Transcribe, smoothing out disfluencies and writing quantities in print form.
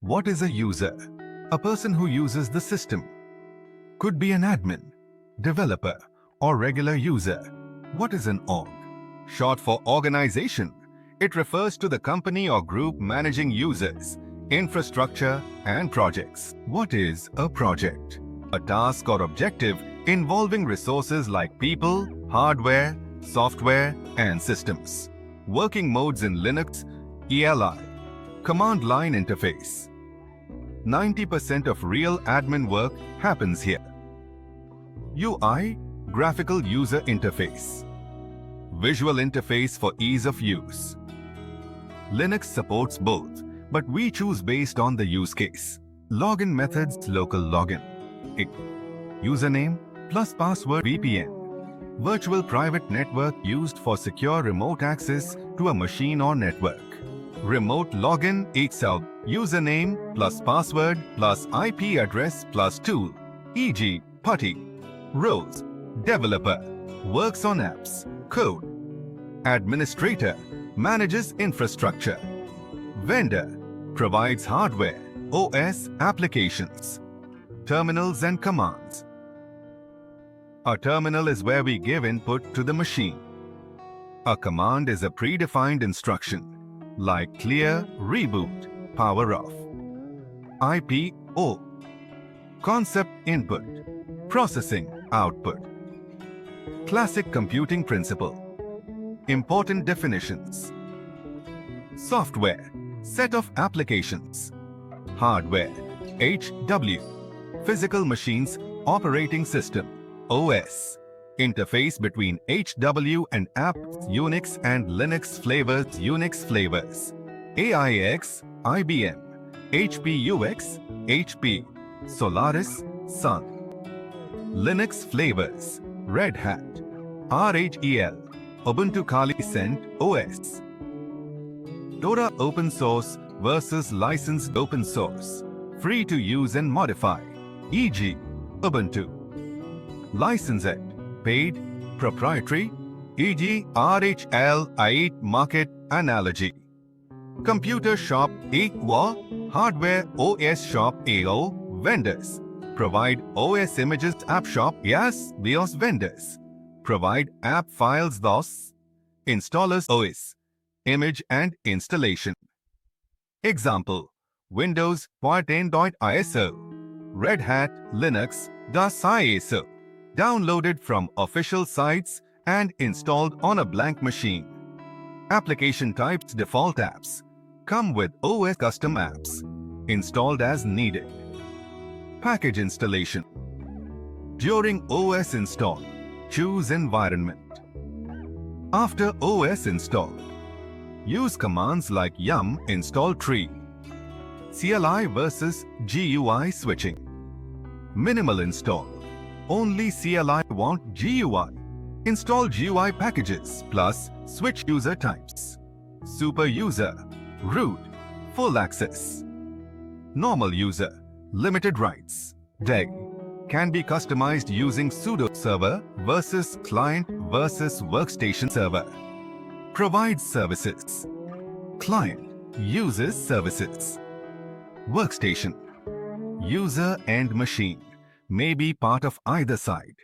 What is a user? A person who uses the system. Could be an admin, developer, or regular user. What is an org? Short for organization. It refers to the company or group managing users, infrastructure, and projects. What is a project? A task or objective involving resources like people, hardware, software, and systems. Working modes in Linux, CLI, command line interface. 90% of real admin work happens here. UI, graphical user interface. Visual interface for ease of use. Linux supports both, but we choose based on the use case. Login methods, local login. Username plus password VPN. Virtual private network used for secure remote access to a machine or network. Remote login itself, username plus password plus IP address plus tool, e.g. Putty. Roles, developer, works on apps, code. Administrator, manages infrastructure. Vendor, provides hardware, OS applications. Terminals and commands. A terminal is where we give input to the machine. A command is a predefined instruction, like clear, reboot, power off. IPO. Concept input, processing output. Classic computing principle. Important definitions. Software, set of applications. Hardware, HW. Physical machines, operating system, OS. Interface between HW and apps, Unix and Linux flavors, Unix flavors. AIX, IBM. HPUX, HP. Solaris, Sun. Linux flavors, RedHat. RHEL, Ubuntu Kali Cent OS. Fedora open source versus licensed open source. Free to use and modify, e.g. Ubuntu. Licensed, paid, proprietary, e.g. RHL I8 market analogy. Computer shop AO, hardware OS shop AO, vendors. Provide OS images app shop, yes, BIOS vendors. Provide app files DOS. Installers OS. Image and installation. Example, Windows .10.ISO. Red Hat Linux DOS ISO. Downloaded from official sites and installed on a blank machine. Application types default apps. Come with OS custom apps. Installed as needed. Package installation. During OS install, choose environment. After OS install, use commands like yum install tree. CLI versus GUI switching. Minimal install. Only CLI want GUI. Install GUI packages plus switch user types. Super user, root, full access. Normal user, limited rights, DEG. Can be customized using sudo server versus client versus workstation server. Provides services. Client uses services. Workstation. User and machine may be part of either side.